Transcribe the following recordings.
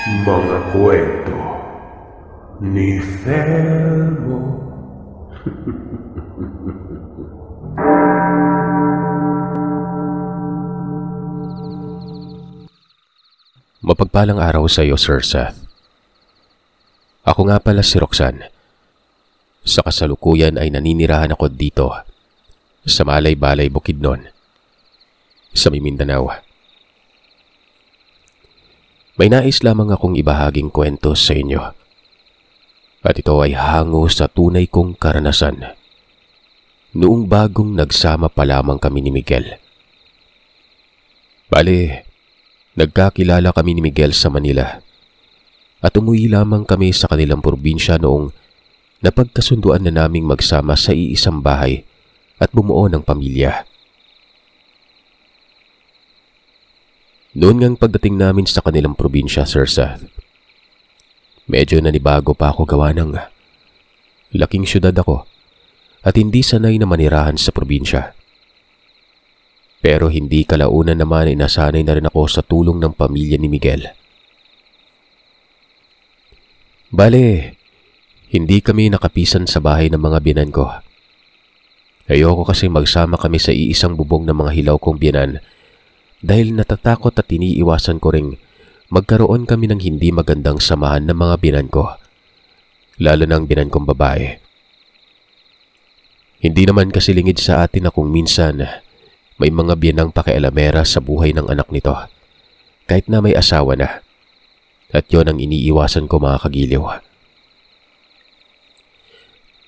Mga kwento ni Felmo. Mapagpalang araw sa iyo, Sir Seth. Ako nga pala si Roxanne. Sa kasalukuyan ay naninirahan ako dito sa Malay-Balay, Bukidnon, sa Mindanao. May nais lamang akong ibahaging kwento sa inyo. At ito ay hango sa tunay kong karanasan noong bagong nagsama pa lamang kami ni Miguel. Bale, nagkakilala kami ni Miguel sa Manila at umuwi lamang kami sa kanilang probinsya noong napagkasunduan na naming magsama sa iisang bahay at bumuo ng pamilya. Noon ngang pagdating namin sa kanilang probinsya, Sir Seth, medyo nanibago pa ako gawa ng laking syudad ako at hindi sanay na manirahan sa probinsya. Pero hindi kalaunan naman ay nasanay na rin ako sa tulong ng pamilya ni Miguel. Bale, hindi kami nakapisan sa bahay ng mga biyenan ko. Ayoko kasi magsama kami sa iisang bubong ng mga hilaw kong biyenan dahil natatakot at iniiwasan ko ring magkaroon kami ng hindi magandang samahan ng mga biyenan ko, lalo na ang biyenan kong babae. Hindi naman kasi lingid sa atin na kung minsan may mga biyenang pakialamera sa buhay ng anak nito, kahit na may asawa na. At yon ang iniiwasan ko, mga kagiliw.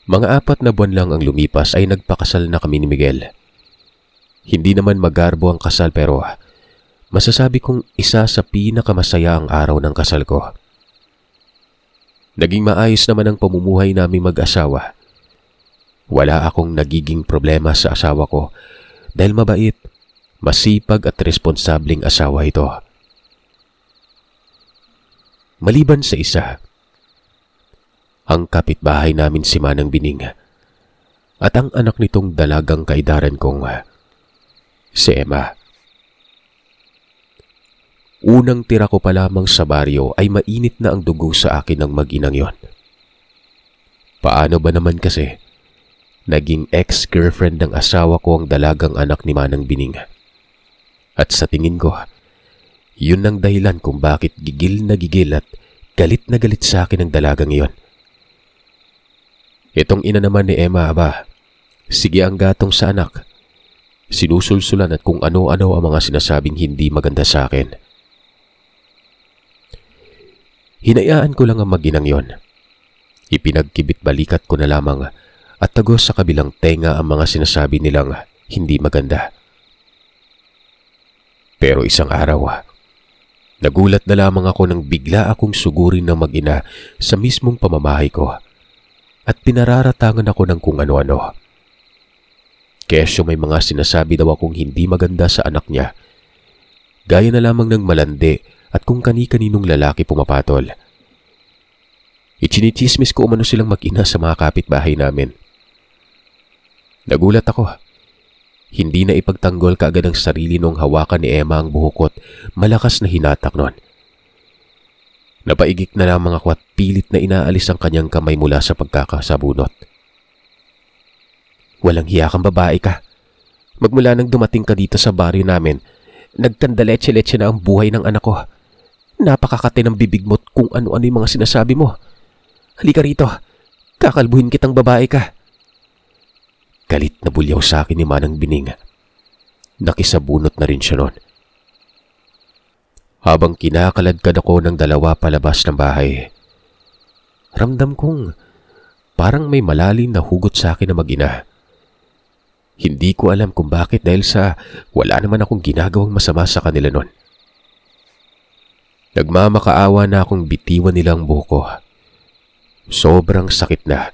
Mga 4 na buwan lang ang lumipas ay nagpakasal na kami ni Miguel. Hindi naman magarbo ang kasal pero masasabi kong isa sa pinakamasaya ang araw ng kasal ko. Naging maayos naman ang pamumuhay naming mag-asawa. Wala akong nagiging problema sa asawa ko dahil mabait, masipag at responsableng asawa ito. Maliban sa isa, ang kapitbahay namin si Manang Bining at ang anak nitong dalagang kaedaran kong si Emma. Unang tira ko pa lamang sa baryo ay mainit na ang dugo sa akin ng mag-inang yon. Paano ba naman kasi naging ex-girlfriend ng asawa ko ang dalagang anak ni Manang Bining? At sa tingin ko, yun ang dahilan kung bakit gigil na gigil at galit na galit sa akin ang dalagang iyon. Itong ina naman ni Emma, sige ang gatong sa anak. Sinusulsulan at kung ano-ano ang mga sinasabing hindi maganda sa akin. Hinayaan ko lang ang mag-inang yon. Ipinagkibit balikat ko na lamang at tagos sa kabilang tenga ang mga sinasabi nilang hindi maganda. Pero isang araw, nagulat na lamang ako nang bigla akong sugurin ng mag-ina sa mismong pamamahay ko at pinararatangan ako ng kung ano-ano. Kesyo may mga sinasabi daw akong hindi maganda sa anak niya, gaya na lamang ng malandi at kung kani-kaninong lalaki pumapatol. Ichinichismis ko umano silang mag-ina sa mga kapitbahay namin. Nagulat ako. Hindi na ipagtanggol kaagad ang sarili nung hawakan ni Emma ang buhok at malakas na hinatak nun. Napaigik na lamang ako at pilit na inaalis ang kanyang kamay mula sa pagkakasabunot. Walang hiya kang babae ka. Magmula nang dumating ka dito sa baryo namin, nagkandaletse-letse na ang buhay ng anak ko. Napakakate ng bibig mo't kung ano-ano yung mga sinasabi mo. Halika rito, kakalbuhin kitang babae ka. Galit na bulyaw sa akin ni Manang Bining. Nakisabunot na rin siya noon. Habang kinakaladkad ako ng dalawa palabas ng bahay, ramdam kong parang may malalim na hugot sa akin na mag-ina. Hindi ko alam kung bakit dahil sa wala naman akong ginagawang masama sa kanila noon. Nagmamakaawa na akong bitiwan nilang buhok ko. Sobrang sakit na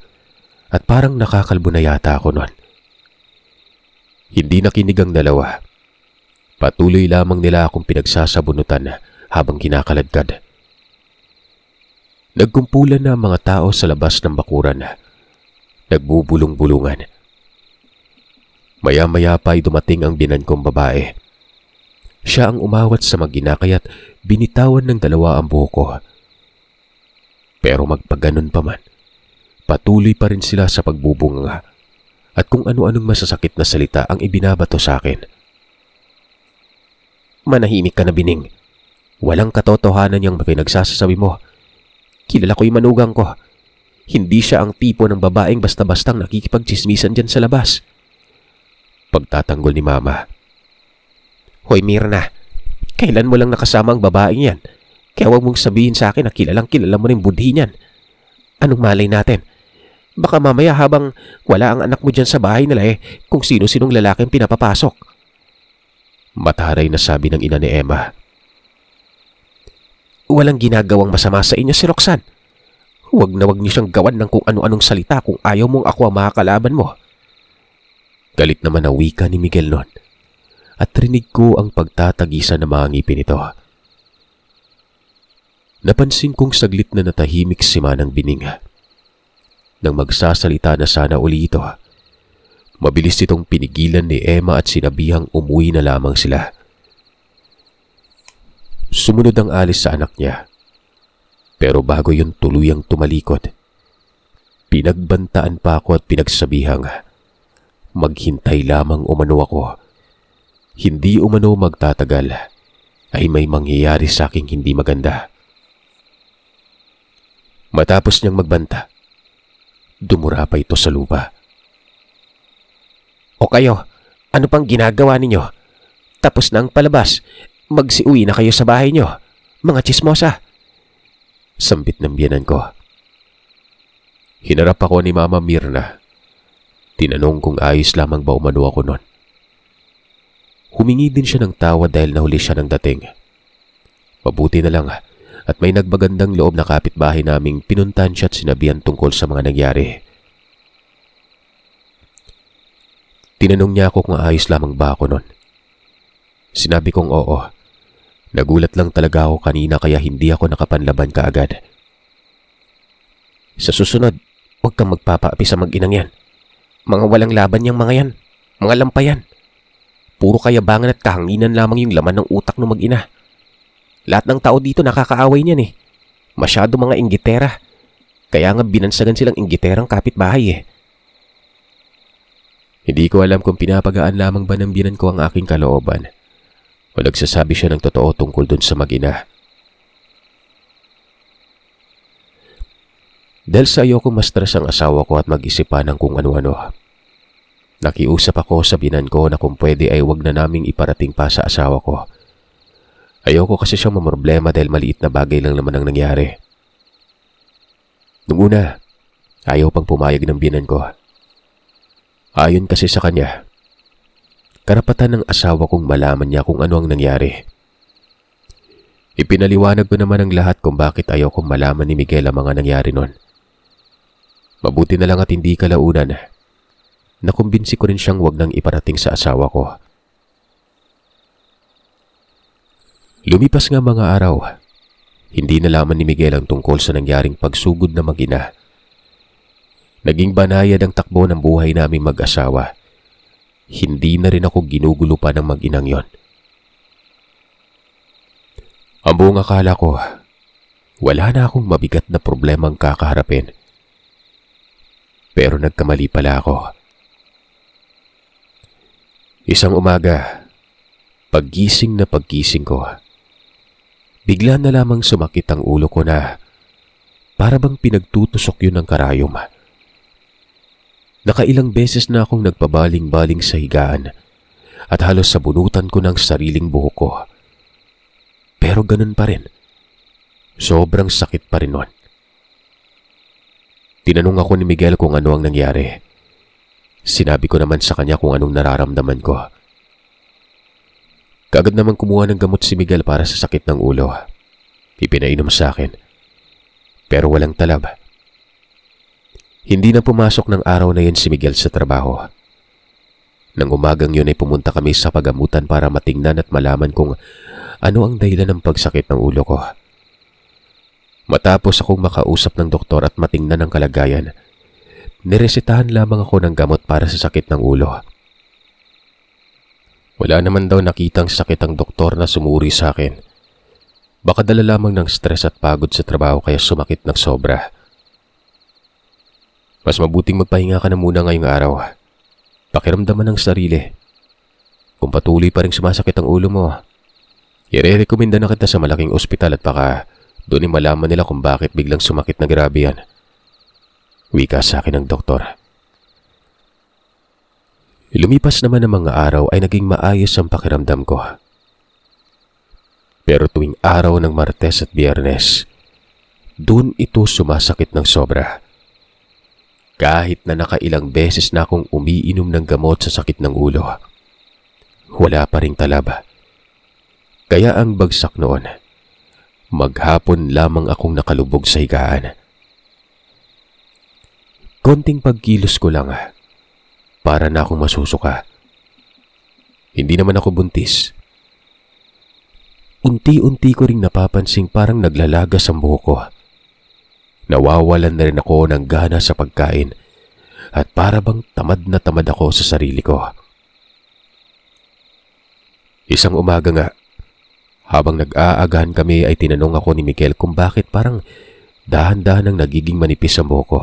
at parang nakakalbo na yata ako noon. Hindi nakinig ang dalawa. Patuloy lamang nila akong pinagsasabunutan habang kinakaladkad. Nagkumpulan na ang mga tao sa labas ng bakuran. Nagbubulong-bulungan. Maya-maya pa ay dumating ang binan kong babae. Siya ang umawat sa mag-ina kaya't binitawan ng dalawa ang buhok ko Pero magpaganon pa man, patuloy pa rin sila sa pagbubunga at kung ano-anong masasakit na salita ang ibinabato sa akin. Manahimik ka na, Bining. Walang katotohanan yung pinagsasasabi mo. Kilala ko yung manugang ko. Hindi siya ang tipo ng babaeng basta-bastang nakikipagchismisan dyan sa labas. Pagtatanggol ni Mama. Hoy Mirna, kailan mo lang nakasama ang babaeng yan? Kaya huwag mong sabihin sa akin na kilala mo rin budhi niyan. Anong malay natin? Baka mamaya habang wala ang anak mo dyan sa bahay nila kung sino-sinong lalaking pinapapasok. Mataray na sabi ng ina ni Emma. Walang ginagawang masama sa inyo si Roxanne. Huwag na huwag niyo siyang gawan ng kung ano-anong salita kung ayaw mong ako ang makakalaban mo. Galit naman ang wika ni Miguel noon at rinig ko ang pagtatagisan ng mga ngipin nito. Napansin kong saglit na natahimik si Manang Bining. Nang magsasalita na sana uli ito, mabilis itong pinigilan ni Emma at sinabihang umuwi na lamang sila. Sumunod ang alis sa anak niya. Pero bago yun tuluyang tumalikod, pinagbantaan pa ako at pinagsabihang maghintay lamang umano ako. Hindi umano magtatagal ay may mangyayari sa aking hindi maganda. Matapos niyang magbanta, dumura pa ito sa lupa. O kayo, ano pang ginagawa ninyo? Tapos na ang palabas, magsiuwi na kayo sa bahay niyo, mga tsismosa. Sambit ng biyanan ko. Hinarap ako ni Mama Mirna. Tinanong kung ayos lamang ba umano ako noon. Humingi din siya ng tawad dahil nahuli siya ng dating. Mabuti na lang at may nagbagandang loob na kapitbahay naming pinuntahan siya at sinabihan tungkol sa mga nangyari. Tinanong niya ako kung ayos lamang ba ako noon. Sinabi kong oo. Nagulat lang talaga ako kanina kaya hindi ako nakapanlaban kaagad. Sa susunod, huwag kang magpapaapi sa mag-inang yan. Mga walang laban niyang mga yan. Mga lampayan. Puro kayabangan at kahanginan lamang yung laman ng utak ng mag-ina. Lahat ng tao dito nakakaaway niyan Masyado mga inggitera. Kaya nga binansagan silang inggiterang kapitbahay Hindi ko alam kung pinapagaan lamang ba ng biyanan ko ang aking kalooban o nagsasabi siya ng totoo tungkol dun sa mag-ina. Dahil sa ayoko ma-stress ang asawa ko at mag-isip pa ng kung ano-ano, nakiusap ako sa biyanan ko na kung pwede ay wag na naming iparating pa sa asawa ko. Ayoko kasi siyang mamroblema dahil maliit na bagay lang naman ang nangyari. Nung una, ayaw pang pumayag ng biyanan ko. Ayon kasi sa kanya, karapatan ng asawa kong malaman niya kung ano ang nangyari. Ipinaliwanag ko naman ang lahat kung bakit ayaw kong malaman ni Miguel ang mga nangyari nun. Mabuti na lang at hindi kalaunan. Nakumbinsi ko rin siyang wag nang iparating sa asawa ko. Lumipas nga mga araw. Hindi nalaman ni Miguel ang tungkol sa nangyaring pagsugod na mag-ina. Naging banayad ang takbo ng buhay naming mag-asawa. Hindi na rin ako ginugulo pa ng mag-inang yon. Ang buong akala ko, wala na akong mabigat na problemang kakaharapin. Pero nagkamali pala ako. Isang umaga, paggising ko, bigla na lamang sumakit ang ulo ko na para bang pinagtutusok yun ng karayom. Nakailang beses na akong nagpabaling-baling sa higaan at halos sabunutan ko ng sariling buhok ko. Pero ganun pa rin. Sobrang sakit pa rin nun. Tinanong ako ni Miguel kung ano ang nangyari. Sinabi ko naman sa kanya kung anong nararamdaman ko. Kaagad naman kumuha ng gamot si Miguel para sa sakit ng ulo. Ipinainom sa akin. Pero walang talab. Hindi na pumasok ng araw na yun si Miguel sa trabaho. Nang umagang yun ay pumunta kami sa pagamutan para matingnan at malaman kung ano ang dahilan ng pagsakit ng ulo ko. Matapos akong makausap ng doktor at matingnan ang kalagayan, niresetahan lamang ako ng gamot para sa sakit ng ulo. Wala naman daw nakitang sakit ang doktor na sumuri sa akin. Baka dala lamang ng stress at pagod sa trabaho kaya sumakit ng sobra. Mas mabuting magpahinga ka na muna ngayong araw. Pakiramdaman ng sarili. Kung patuloy pa rin sumasakit ang ulo mo, ire-recommenda na kita sa malaking ospital at baka doon ay malaman nila kung bakit biglang sumakit na grabe yan. Wika sa akin ng doktor. Lumipas naman ang mga araw ay naging maayos ang pakiramdam ko. Pero tuwing araw ng Martes at Biyernes, doon ito sumasakit ng sobra. Kahit na nakailang beses na akong umiinom ng gamot sa sakit ng ulo, wala pa ring talab. Kaya ang bagsak noon, maghapon lamang akong nakalubog sa higaan. Konting pagkilos ko lang, para na akong masusuka. Hindi naman ako buntis. Unti-unti ko ring napapansing parang naglalagas ang buhok ko. Nawawalan na rin ako ng gana sa pagkain at para bang tamad na tamad ako sa sarili ko. Isang umaga nga, habang nag-aagahan kami ay tinanong ako ni Miguel kung bakit parang dahan-dahan ang nagiging manipis ang buhok ko.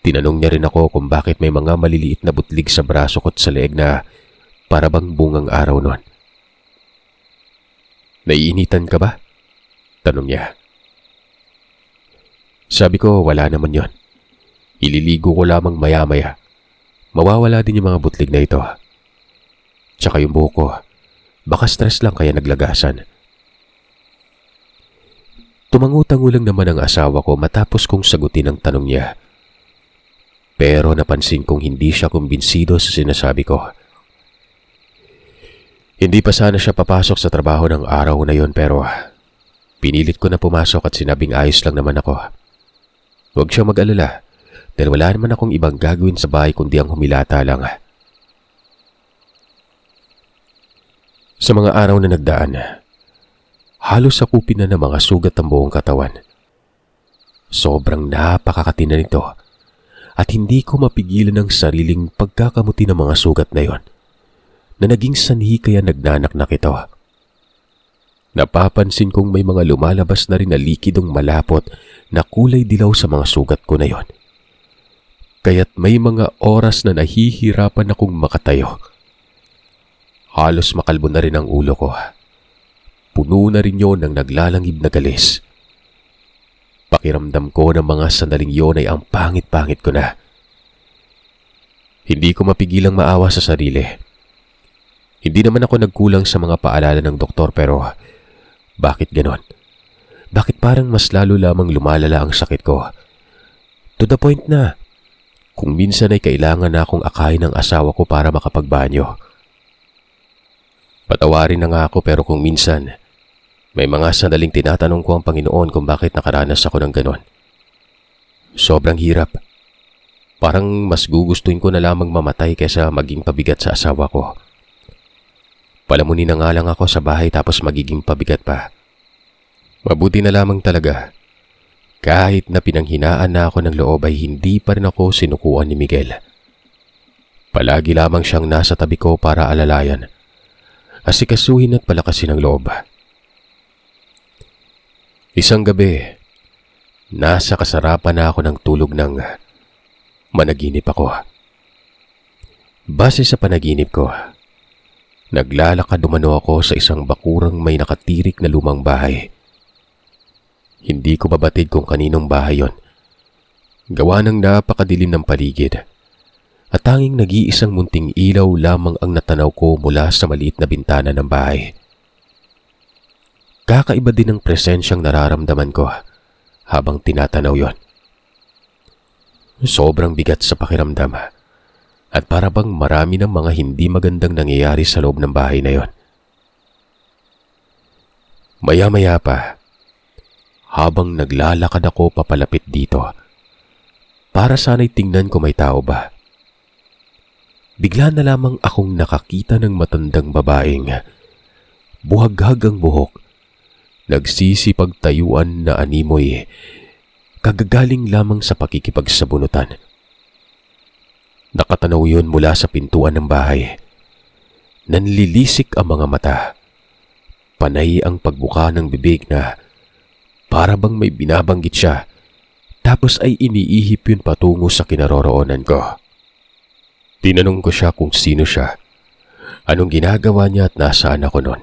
Tinanong niya rin ako kung bakit may mga maliliit na butlig sa braso ko at sa leeg na para bang bungang araw noon. Naiinitan ka ba? Tanong niya. Sabi ko, wala naman yon. Ililigo ko lamang maya-maya. Mawawala din yung mga butlig na ito. Tsaka yung buhok ko, baka stress lang kaya naglagasan. Tumangutangulang naman ang asawa ko matapos kong sagutin ang tanong niya. Pero napansin kong hindi siya kumbinsido sa sinasabi ko. Hindi pa sana siya papasok sa trabaho ng araw na yon pero pinilit ko na pumasok at sinabing ayos lang naman ako. Huwag siyang mag-alala dahil wala naman akong ibang gagawin sa bahay kundi ang humilata lang. Sa mga araw na nagdaan, halos sakupin na ng mga sugat ang buong katawan. Sobrang napakakatina nito at hindi ko mapigilan ang sariling pagkakamuti ng mga sugat na yon na naging sanhi kaya nagnanaknak ito. Napapansin kong may mga lumalabas na rin na likidong malapot na kulay dilaw sa mga sugat ko na yon. Kaya't may mga oras na nahihirapan akong makatayo. Halos makalbo na rin ang ulo ko. Puno na rin yon ng naglalangib na galis. Pakiramdam ko ng mga sandaling yon ay ang pangit-pangit ko na. Hindi ko mapigilang maawa sa sarili. Hindi naman ako nagkulang sa mga paalala ng doktor pero bakit ganon? Bakit parang mas lalo lamang lumalala ang sakit ko? To the point na kung minsan ay kailangan na akong akayin ng asawa ko para makapagbanyo. Patawarin na nga ako pero kung minsan may mga sandaling tinatanong ko ang Panginoon kung bakit nakaranas ako ng ganon. Sobrang hirap. Parang mas gugustuhin ko na lamang mamatay kaysa maging pabigat sa asawa ko. Palamunin na nga lang ako sa bahay tapos magiging pabigat pa. Mabuti na lamang talaga. Kahit na pinanghinaan na ako ng loob ay hindi pa rin ako sinukuan ni Miguel. Palagi lamang siyang nasa tabi ko para alalayan. Asikasuhin at palakasin ang loob. Isang gabi, nasa kasarapan na ako ng tulog ng managinip ako. Base sa panaginip ko, naglalakad umano ako sa isang bakurang may nakatirik na lumang bahay. Hindi ko mabatid kung kaninong bahay yon. Gawa ng napakadilim ng paligid at tanging nag-iisang munting ilaw lamang ang natanaw ko mula sa maliit na bintana ng bahay. Kakaiba din ang presensyang nararamdaman ko habang tinatanaw yon. Sobrang bigat sa pakiramdam at para bang marami ng mga hindi magandang nangyayari sa loob ng bahay na yon. Maya-maya pa, habang naglalakad ako papalapit dito, para sana'y tingnan ko may tao ba. Bigla na lamang akong nakakita ng matandang babaeng buhaghag ang buhok, nagsisipagtayuan na animoy, kagagaling lamang sa pakikipagsabunutan. Nakatanaw yun mula sa pintuan ng bahay. Nanlilisik ang mga mata. panay ang pagbuka ng bibig na para bang may binabanggit siya, tapos ay iniihip yun patungo sa kinaroroonan ko. Tinanong ko siya kung sino siya, anong ginagawa niya at nasaan ako noon.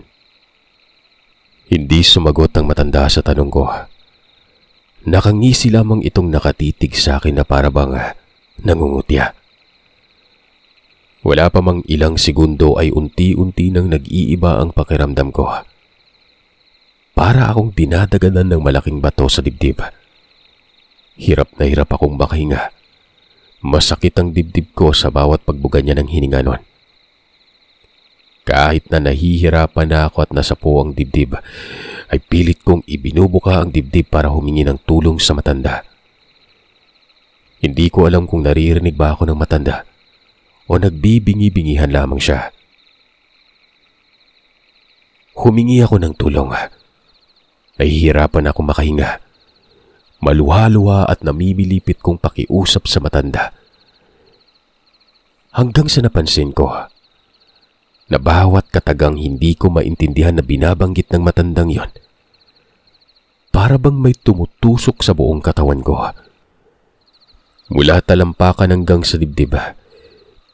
Hindi sumagot ang matanda sa tanong ko. Nakangisi lamang itong nakatitig sa akin na para bang nangungutya. Wala pa mang ilang segundo ay unti-unti nang nag-iiba ang pakiramdam ko. Para akong dinadaganan ng malaking bato sa dibdib. Hirap na hirap akong makahinga. Masakit ang dibdib ko sa bawat pagbuga niya ng hininga nun. Kahit na nahihirapan na ako at nasapo ang dibdib, ay pilit kong ibinubuka ang dibdib para humingi ng tulong sa matanda. Hindi ko alam kung naririnig ba ako ng matanda o nagbibingi-bingihan lamang siya. Humingi ako ng tulong. Nahihirapan ako makahinga. Maluha-luha at namimilipit kong pakiusap sa matanda. Hanggang sa napansin ko na bawat katagang hindi ko maintindihan na binabanggit ng matandang yon, para bang may tumutusok sa buong katawan ko. Mula talampakan hanggang sa dibdib,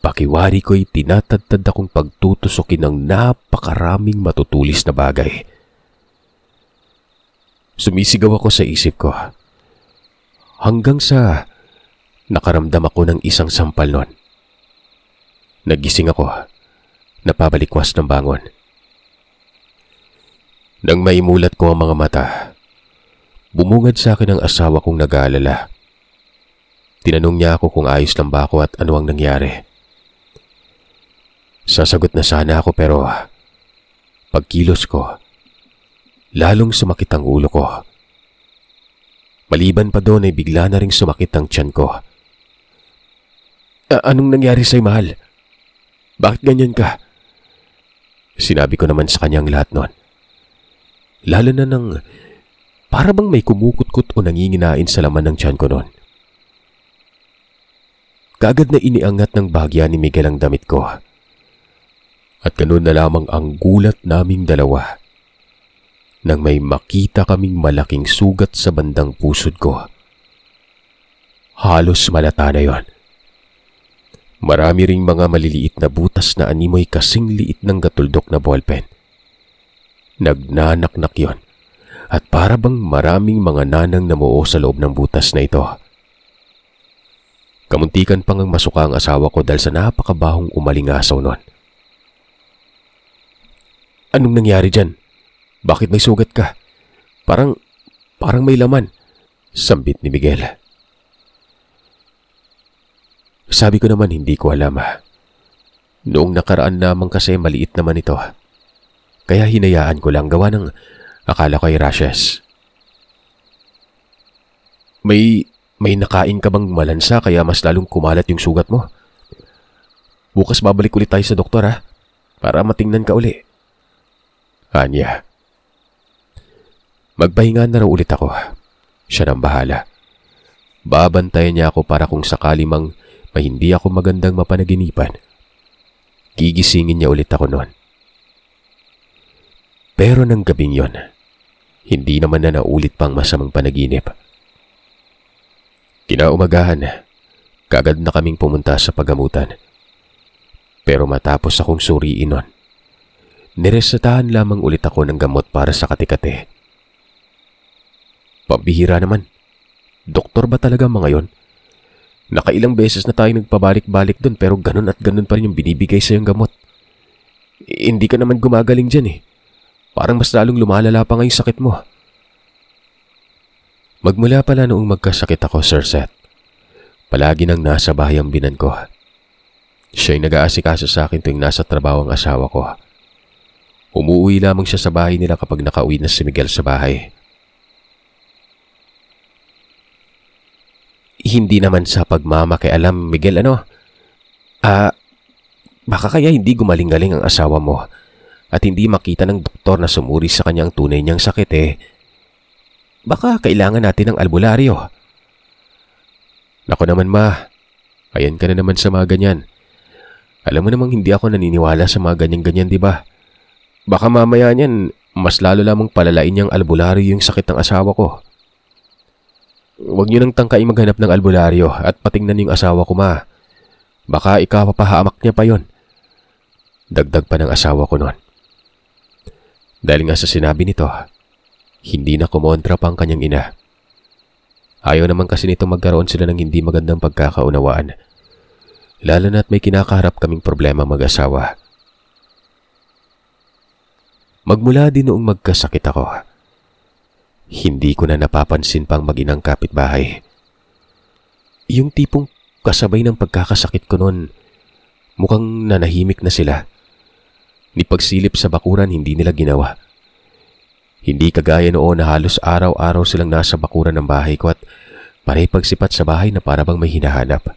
pakiwari ko'y tinatadtad akong pagtutusokin ng napakaraming matutulis na bagay. Sumisigaw ako sa isip ko, hanggang sa nakaramdam ako ng isang sampal nun. Nagising ako, napabalikwas ng bangon. Nang maimulat ko ang mga mata, bumungad sa akin ang asawa kong nag-aalala. Tinanong niya ako kung ayos lang ba ako at ano ang nangyari. Sasagot na sana ako pero pagkilos ko, lalong sumakit ang ulo ko. Maliban pa doon ay bigla na ring sumakit ang tiyan ko. Anong nangyari sa'yo, mahal? Bakit ganyan ka? Sinabi ko naman sa kanyang lahat nun. Lalo na nang para bang may kumukutkot o nanginginain sa laman ng tiyan ko nun. Kaagad na iniangat ng bahagya ni Miguel ang damit ko. At ganun na lamang ang gulat naming dalawa nang may makita kaming malaking sugat sa bandang pusod ko. Halos malata na yon. Marami ring mga maliliit na butas na animoy kasing liit ng gatuldok na ballpen. Nagnanaknak yon at para bang maraming mga nanang namuo sa loob ng butas na ito. Kamuntikan pang ang masuka ang asawa ko dahil sa napakabahong umalingasaw nun. Anong nangyari dyan? Bakit may sugat ka? Parang may laman, sambit ni Miguel. Sabi ko naman hindi ko alam. Noong nakaraan lamang kasi maliit naman ito. Kaya hinayaan ko lang, gawa ng akala ko ay rashes. May nakain ka bang malansa kaya mas lalong kumalat yung sugat mo? Bukas babalik ulit tayo sa doktor para matingnan ka uli. Anya. Magpahinga na raw ulit ako. Siya nang bahala. Babantayan niya ako para kung sakali mang may hindi ako magandang mapanaginipan. Gigisingin niya ulit ako noon. Pero nang gabing yon, hindi naman na naulit pang masamang panaginip. Kinaumagahan, kagad na kaming pumunta sa paggamutan. Pero matapos akong suriin nun, niresetahan lamang ulit ako ng gamot para sa kati-kati. Pambihira naman. Doktor ba talaga mga yon? Nakailang beses na tayo nagpabalik-balik doon pero ganun at ganun pa rin yung binibigay sa yung gamot. Hindi ka naman gumagaling dyan Parang mas lalong lumalala pa nga yung sakit mo. Magmula pala noong magkasakit ako, Sir Seth, palagi nang nasa bahay ang binan ko. Siya'y nag-aasikaso sa akin tuwing nasa trabaho ang asawa ko. Umuwi lamang siya sa bahay nila kapag nakauwi na si Miguel sa bahay. Hindi naman sa pagmamakialam, Miguel, baka kaya hindi gumaling-galing ang asawa mo at hindi makita ng doktor na sumuri sa kanyang tunay niyang sakit Baka kailangan natin ng albularyo. Naku naman ma, ayan ka na naman sa mga ganyan. Alam mo namang hindi ako naniniwala sa mga ganyan-ganyan, di ba? Baka mamaya niyan, mas lalo lamang palalain niyang albularyo yung sakit ng asawa ko. Huwag niyo nang tangkaing maghanap ng albularyo at patingnan yung asawa ko, ma. Baka ikapapahamak niya pa yon. Dagdag pa ng asawa ko noon. Dahil nga sa sinabi nito, hindi na kumontra pa ang kanyang ina. Ayaw naman kasi nito magkaroon sila ng hindi magandang pagkakaunawaan. Lalo na't may kinakaharap kaming problema mag-asawa. Magmula din noong magkasakit ako, hindi ko na napapansin pang mag-inang kapitbahay. Yung tipong kasabay ng pagkakasakit ko noon, mukhang nanahimik na sila. Ni pagsilip sa bakuran hindi nila ginawa. Hindi kagaya noon na halos araw-araw silang nasa bakuran ng bahay ko at panay pagsipat sa bahay na para bang may hinahanap.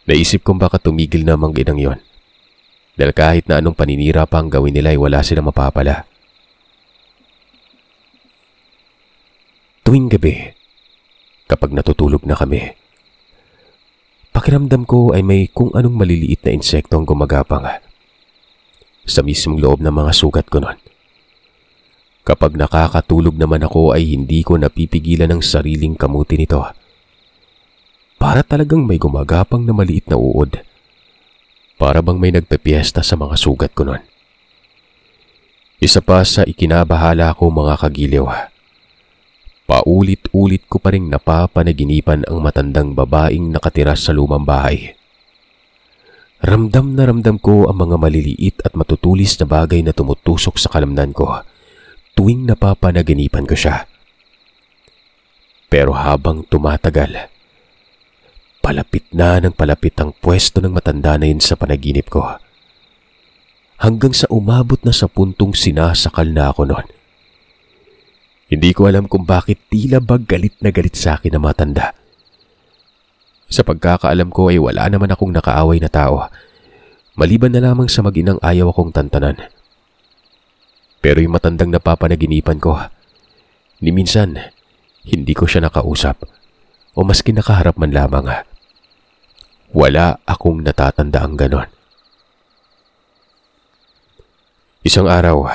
Naisip kong baka tumigil na ang mag-inang yon. Dahil kahit na anong paninira pa ang gawin nila ay wala silang mapapala. Tuwing gabi, kapag natutulog na kami, pakiramdam ko ay may kung anong maliliit na insektong gumagapang sa mismong loob ng mga sugat ko noon. Kapag nakakatulog naman ako ay hindi ko napipigilan ang sariling kamuti nito. Para talagang may gumagapang na maliit na uod. Para bang may nagpepiesta sa mga sugat ko noon. Isa pa sa ikinabahala ko mga kagiliw. Paulit-ulit ko pa rin napapanaginipan ang matandang babaeng nakatira sa lumang bahay. Ramdam na ramdam ko ang mga maliliit at matutulis na bagay na tumutusok sa kalamnan ko tuwing napapanaginipan ko siya. Pero habang tumatagal, palapit na ng palapit ang pwesto ng matanda na yun sa panaginip ko. Hanggang sa umabot na sa puntong sinasakal na ako noon. Hindi ko alam kung bakit tila ba galit na galit sa akin ang matanda. Sa pagkakaalam ko ay wala naman akong nakaaway na tao. Maliban na lamang sa mag-inang ayaw akong tantanan. Pero yung matandang napapanaginipan ko, ni minsan, hindi ko siya nakausap o maski nakaharap man lamang. Wala akong natatanda ang ganon. Isang araw,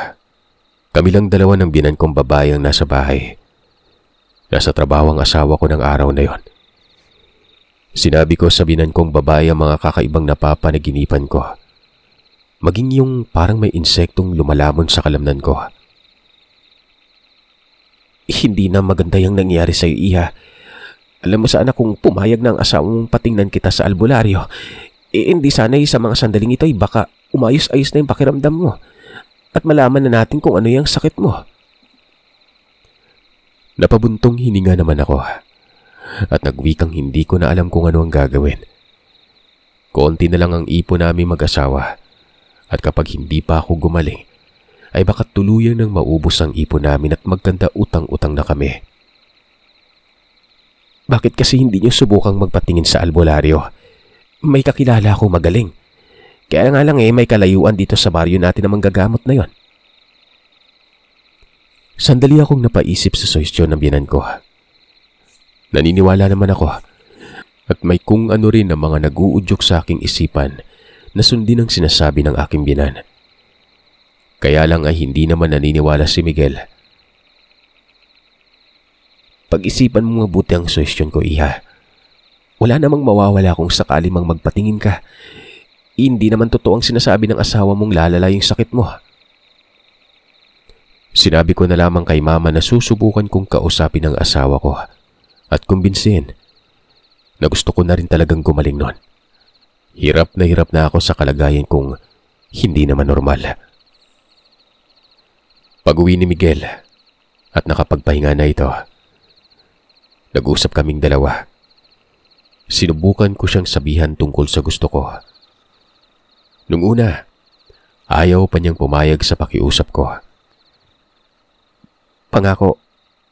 kami lang dalawa ng binan kong babae ang nasa bahay. Nasa trabaho ang asawa ko ng araw na yon. Sinabi ko sa binan kong babae ang mga kakaibang napapanaginipan ko. Maging yung parang may insektong lumalamon sa kalamnan ko. Hindi na maganda yung nangyari sa iyo, Iha. Alam mo sana kung pumayag na ang asawa mong patingnan kita sa albularyo, hindi sana'y sa mga sandaling ito ay baka umayos-ayos na yung pakiramdam mo at malaman na natin kung ano yung sakit mo. Napabuntong hininga naman ako at nagwikang hindi ko na alam kung ano ang gagawin. Konti na lang ang ipon namin mag-asawa at kapag hindi pa ako gumaling, ay baka tuluyan nang maubos ang ipon namin at magkanda utang-utang na kami. Bakit kasi hindi niyo subukang magpatingin sa albularyo? May kakilala ako magaling. Kaya nga lang may kalayuan dito sa baryo natin na manggagamot na yon. Sandali akong napaisip sa suhestyon ng biyanan ko. Naniniwala naman ako at may kung ano rin na mga nag-uudyok sa aking isipan na sundin ang sinasabi ng aking biyanan. Kaya lang ay hindi naman naniniwala si Miguel. Pag-isipan mo mabuti ang suhestyon ko, Iha. Wala namang mawawala kung sakali mang magpatingin ka. Hindi naman totoo ang sinasabi ng asawa mong lalala yung sakit mo. Sinabi ko na lamang kay Mama na susubukan kong kausapin ang asawa ko at kumbinsihin na gusto ko na rin talagang gumaling noon. Hirap na ako sa kalagayan kong hindi naman normal. Pag-uwi ni Miguel at nakapagpahinga na ito, nag-usap kaming dalawa. Sinubukan ko siyang sabihan tungkol sa gusto ko. Nung una, ayaw pa niyang pumayag sa pakiusap ko. Pangako,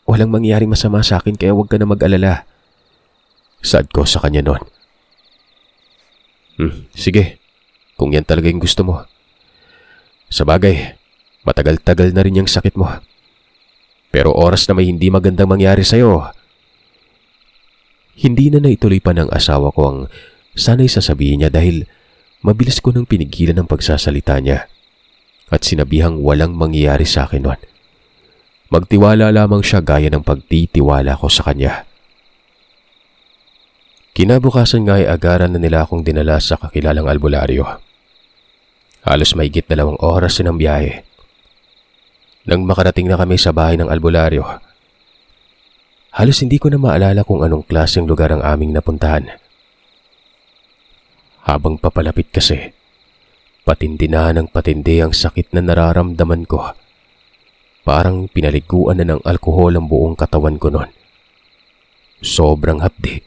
walang mangyaring masama sa akin kaya huwag ka na mag-alala. Saad ko sa kanya noon. Sige, kung yan talaga yung gusto mo. Sa bagay, matagal-tagal na rin yung sakit mo. Pero oras na may hindi magandang mangyari sa'yo. Hindi na naituloy pa ng asawa ko ang sana'y sasabihin niya dahil mabilis ko nang pinigilan ang pagsasalita niya. at sinabihang walang mangyayari sa akin nun. Magtiwala lamang siya gaya ng pagtitiwala ko sa kanya. Kinabukasan nga ay agaran na nila akong dinala sa kakilalang albularyo. Halos mahigit 2 oras din ang biyahe. Nang makarating na kami sa bahay ng albularyo, halos hindi ko na maalala kung anong klaseng lugar ang aming napuntahan. Habang papalapit kasi, patindi na ng patindi ang sakit na nararamdaman ko. Parang pinaliguan na ng alkohol ang buong katawan ko noon. Sobrang hapdi.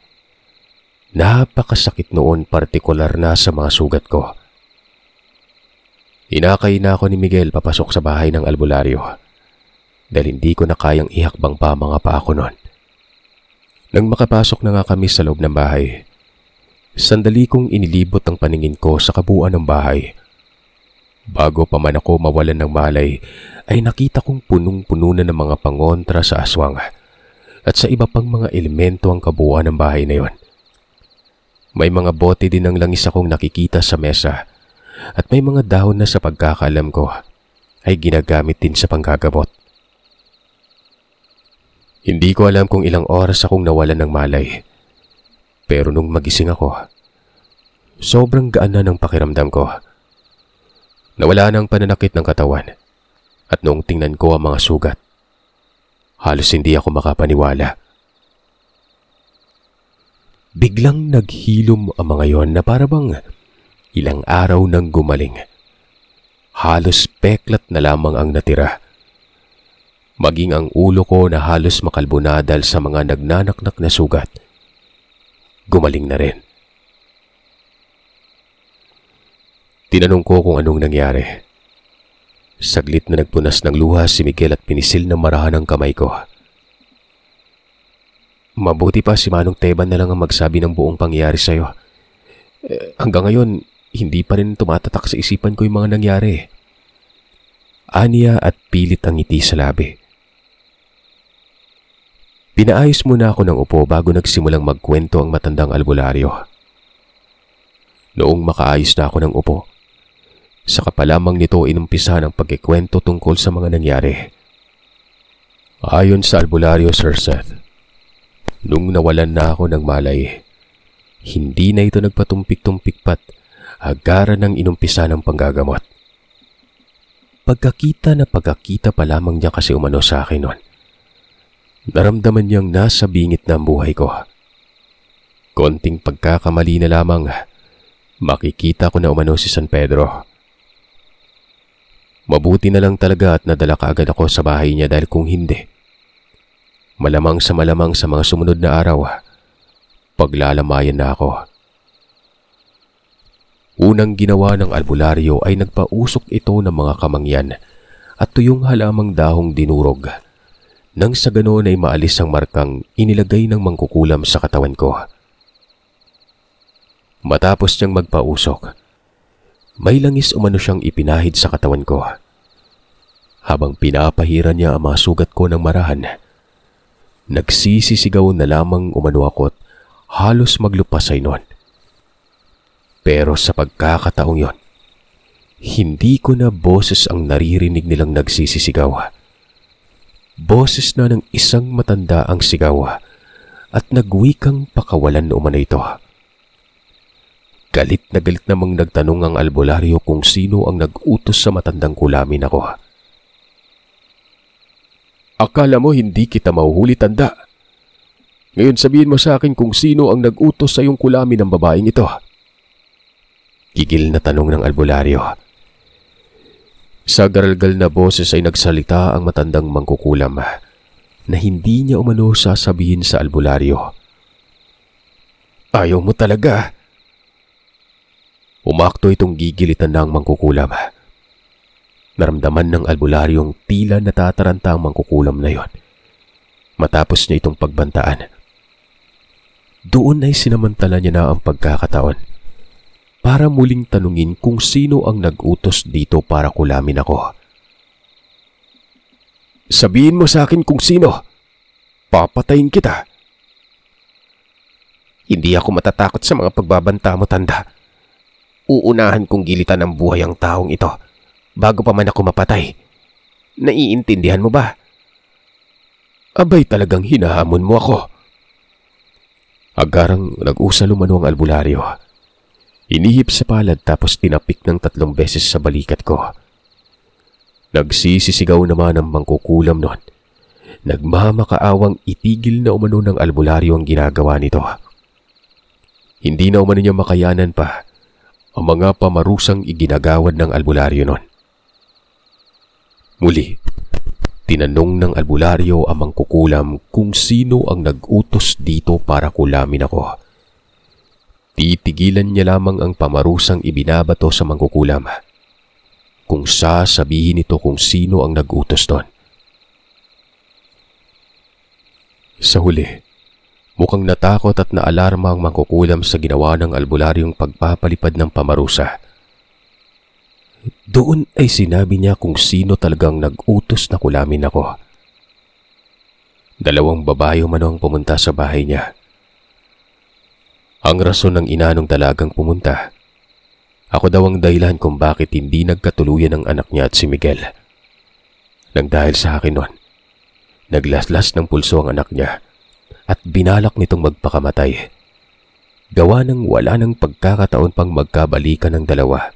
Napakasakit noon, partikular na sa mga sugat ko. Hinakay na ako ni Miguel papasok sa bahay ng albularyo dahil hindi ko na kayang ihakbang pa mga paa ko noon. Nang makapasok na nga kami sa loob ng bahay, sandali kong inilibot ang paningin ko sa kabuuan ng bahay. Bago pa man ako mawalan ng malay, ay nakita kong punong-puno na ng mga pangontra sa aswang at sa iba pang mga elemento ang kabuuan ng bahay na yon. May mga bote din ng langis akong nakikita sa mesa at may mga dahon na sa pagkakaalam ko ay ginagamit din sa panggagamot. Hindi ko alam kung ilang oras akong nawalan ng malay, pero nung magising ako, sobrang gaan na ng pakiramdam ko. Nawala na ang pananakit ng katawan at noong tingnan ko ang mga sugat, halos hindi ako makapaniwala. Biglang naghilom ang mga yon na parabang ilang araw nang gumaling. Halos peklat na lamang ang natira. Maging ang ulo ko na halos makalbo na dahil sa mga nagnanaknak na sugat, gumaling na rin. Tinanong ko kung anong nangyari. Saglit na nagpunas ng luha si Miguel at pinisil ng marahan ang kamay ko. Mabuti pa si Manong Teban na lang ang magsabi ng buong pangyayari sa'yo. Hanggang ngayon, hindi pa rin tumatatak sa isipan ko yung mga nangyari. Aniya at pilit ang ngiti sa labi. Pinaayos muna ako ng upo bago nagsimulang magkwento ang matandang albularyo. Noong makaayos na ako ng upo, saka pa lamang nito inumpisa ng pagkikwento tungkol sa mga nangyari. Ayon sa albularyo, Sir Seth, nung nawalan na ako ng malay, hindi na ito nagpatumpik-tumpik pat agaran ng inumpisa ng panggagamot. Pagkakita pa lamang niya kasi umano sa akin noon. Naramdaman niyang nasa bingit na ang buhay ko. Konting pagkakamali na lamang, makikita ko na umano si San Pedro. Mabuti na lang talaga at nadala kaagad ako sa bahay niya dahil kung hindi, malamang sa mga sumunod na araw, paglalamayan na ako. Unang ginawa ng albularyo ay nagpausok ito ng mga kamangyan at tuyong halamang dahong dinurog. Nang sa ganoon ay maalis ang markang inilagay ng mangkukulam sa katawan ko. Matapos niyang magpausok, may langis umano siyang ipinahid sa katawan ko. Habang pinapahiran niya ang mga sugat ko ng marahan, nagsisisigaw na lamang umano ako't halos maglupasay noon. Pero sa pagkakataong yon, hindi ko na boses ang naririnig nilang nagsisisigaw. Boses na ng isang matanda ang sigaw at nagwikang pakawalan na umano ito. Galit na galit namang nagtanong ang albularyo kung sino ang nag-utos sa matandang kulamin ako. Akala mo hindi kita mahuhuli, tanda? Ngayon sabihin mo sa akin kung sino ang nag-utos sa iyong kulamin ng babaeng ito. Gigil na tanong ng albularyo. Sa garalgal na boses ay nagsalita ang matandang mangkukulam na hindi niya umano sasabihin sa albularyo. Ayaw mo talaga. Umakto itong gigilitan ng mangkukulam. Naramdaman ng albularyong tila natataranta ang mangkukulam na yon. Matapos niya itong pagbantaan, doon ay sinamantala niya na ang pagkakataon para muling tanungin kung sino ang nag-utos dito para kulamin ako. Sabihin mo sa akin kung sino. Papatayin kita. Hindi ako matatakot sa mga pagbabanta mo, tanda. Uunahan kong gilitan ng buhay ang taong ito bago pa man ako mapatay. Naiintindihan mo ba? Abay, talagang hinahamon mo ako. Agarang nag-usal umano ang albularyo. Inihip sa palad tapos tinapik ng 3 beses sa balikat ko. Nagsisisigaw naman ang mangkukulam nun. Nagmamakaawang itigil na umano ng albularyo ang ginagawa nito. Hindi na umano niya makayanan pa ang mga pamarusang iginagawad ng albularyo nun. Muli, tinanong ng albularyo ang mangkukulam kung sino ang nag-utos dito para kulamin ako. Titigilan niya lamang ang pamarusang ibinabato sa mangkukulam. Kung sasabihin ito kung sino ang nag-utos doon. Sa huli, mukhang natakot at naalarma ang mangkukulam sa ginawa ng albularyong pagpapalipad ng pamarusa. Doon ay sinabi niya kung sino talagang nag-utos na kulamin ako. 2 babae umano ang pumunta sa bahay niya. Ang rason ng ina ng dalagang pumunta, ako daw ang dahilan kung bakit hindi nagkatuluyan ang anak niya at si Miguel. Nang dahil sa akin nun, naglaslas ng pulso ang anak niya at binalak nitong magpakamatay. Gawa ng wala ng pagkakataon pang magkabalikan ng dalawa.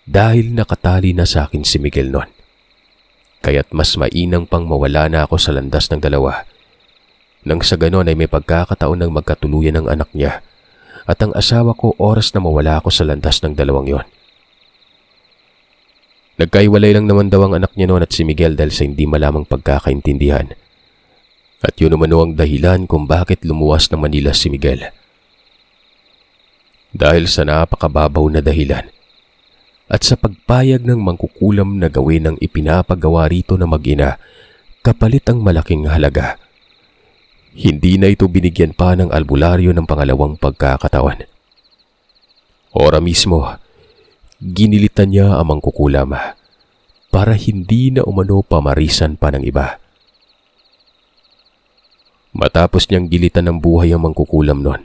Dahil nakatali na sa akin si Miguel nun. Kaya't mas mainang pang mawala na ako sa landas ng dalawa. Nang sa ganon ay may pagkakataon ng magkatuluyan ng anak niya at ang asawa ko oras na mawala ako sa landas ng dalawang yon. Nagkaiwalay lang naman daw ang anak niya noon at si Miguel dahil sa hindi malamang pagkakaintindihan. At yun naman ang dahilan kung bakit lumuwas ng Manila si Miguel. Dahil sa napakababaw na dahilan at sa pagpayag ng mangkukulam na gawin ang ipinapagawa rito na mag-ina kapalit ang malaking halaga. Hindi na ito binigyan pa ng albularyo ng pangalawang pagkakataon. Ora mismo, ginilitan niya ang mangkukulam para hindi na umano pamarisan pa ng iba. Matapos niyang gilitan ng buhay ang mangkukulam nun,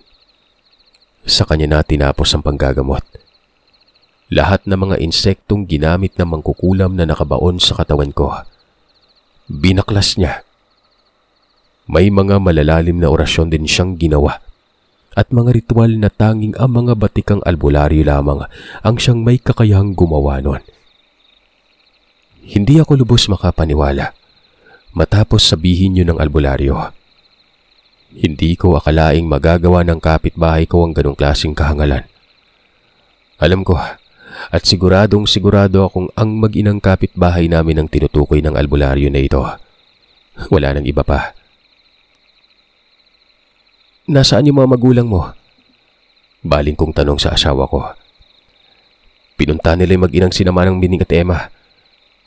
sa kanya na tinapos ang panggagamot. Lahat ng mga insektong ginamit ng mangkukulam na nakabaon sa katawan ko, binaklas niya. May mga malalalim na orasyon din siyang ginawa at mga ritual na tanging ang mga batikang albularyo lamang ang siyang may kakayahang gumawa nun. Hindi ako lubos makapaniwala matapos sabihin yun ng albularyo. Hindi ko akalaing magagawa ng kapitbahay ko ang ganong klaseng kahangalan. Alam ko at siguradong sigurado akong ang mag-inang kapitbahay namin ang tinutukoy ng albularyo na ito. Wala nang iba pa. Nasaan yung mga magulang mo? Baling kong tanong sa asawa ko. Pinunta nila yung mag-inang sinama ng Bining at Emma.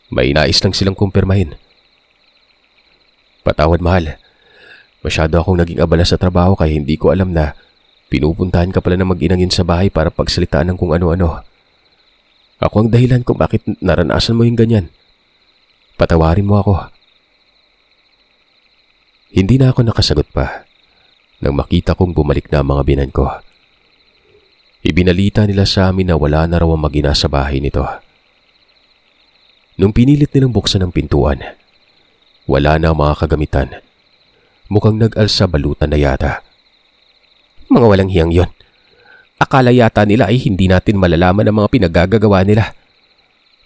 May nais lang silang kumpirmahin. Patawad, mahal. Masyado akong naging abala sa trabaho kaya hindi ko alam na pinupuntahan ka pala ng mag-inang yun sa bahay para pagsalitaan ng kung ano-ano. Ako ang dahilan kung bakit naranasan mo yung ganyan. Patawarin mo ako. Hindi na ako nakasagot pa nang makita kong bumalik na ang mga binan ko. Ibinalita nila sa amin na wala na raw ang mag-ina sa bahay nito. Nung pinilit nilang buksan ang pintuan, wala na ang mga kagamitan. Mukhang nag-alsa balutan na yata. Mga walang hiyang yon. Akala yata nila ay hindi natin malalaman ang mga pinagagagawa nila.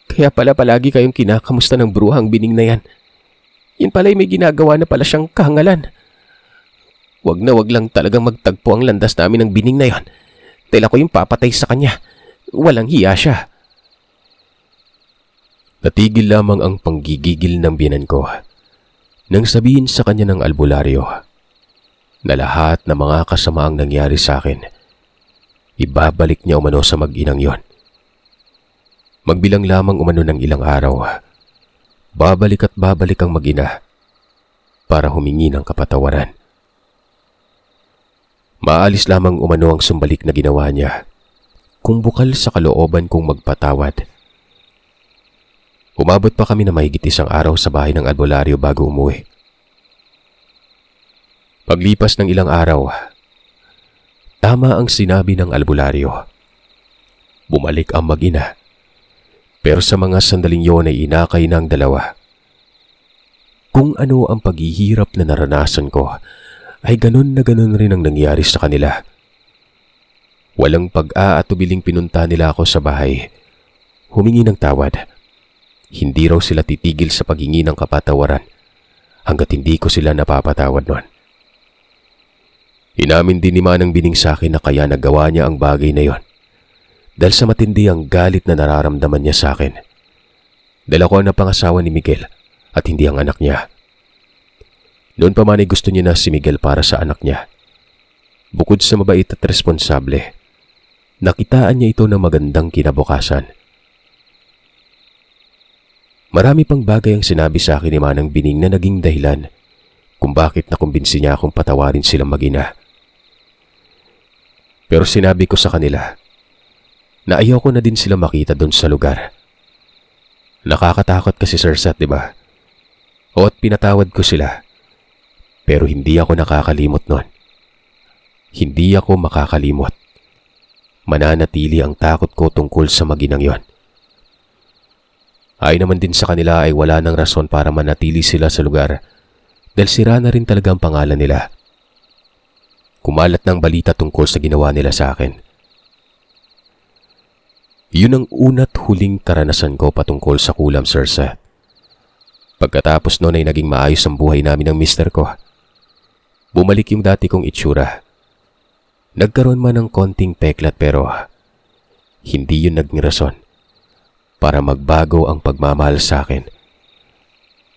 Kaya pala palagi kayong kinakamusta ng bruhang Bining na yan. Yun pala'y may ginagawa na pala siyang kahangalan. Wag na wag lang talagang magtagpo ang landas namin ng Bining na yon. Dahil ako yung papatay sa kanya. Walang hiya siya. Natigil lamang ang panggigigil ng biyanan ko nang sabihin sa kanya ng albularyo na lahat ng mga kasamaang nangyari sa akin, ibabalik niya umano sa mag-inang yon. Magbilang lamang umano ng ilang araw, babalik at babalik ang mag-ina para humingi ng kapatawaran. Maalis lamang umano ang sumbalik na ginawa niya kung bukal sa kalooban kong magpatawad. Umabot pa kami na mahigit 1 araw sa bahay ng albularyo bago umuwi. Paglipas ng ilang araw, tama ang sinabi ng albularyo. Bumalik ang mag-ina. Pero sa mga sandaling yon ay inakay na ang dalawa. Kung ano ang paghihirap na naranasan ko, ay ganun na ganun rin ang nangyari sa kanila. Walang pag-aatubiling pinunta nila ako sa bahay. Humingi ng tawad. Hindi raw sila titigil sa paghingi ng kapatawaran hanggat hindi ko sila napapatawad nun. Inamin din ni Manang Bining sa akin na kaya nagawa niya ang bagay na yon dahil sa matindi ang galit na nararamdaman niya sa akin. Dahil ako ang napangasawa ni Miguel at hindi ang anak niya. Noon pa man ay gusto niya na si Miguel para sa anak niya. Bukod sa mabait at responsable, nakitaan niya ito ng magandang kinabukasan. Marami pang bagay ang sinabi sa akin ni Manang Bining na naging dahilan kung bakit nakumbinsi niya akong patawarin silang mag-ina. Pero sinabi ko sa kanila na ayoko na din sila makita doon sa lugar. Nakakatakot kasi Sir Seth, di ba? O at pinatawad ko sila. Pero hindi ako nakakalimot nun. Hindi ako makakalimot. Mananatili ang takot ko tungkol sa maginang yon. Ay naman din sa kanila ay wala nang rason para manatili sila sa lugar dahil sira na rin talaga ang pangalan nila. Kumalat ng balita tungkol sa ginawa nila sa akin. Yun ang una't huling karanasan ko patungkol sa kulam, Sir Seth. Pagkatapos noon ay naging maayos ang buhay namin ng mister ko. Bumalik yung dati kong itsura. Nagkaroon man ng konting peklat pero hindi yun naging rason para magbago ang pagmamahal sa akin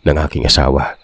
ng aking asawa.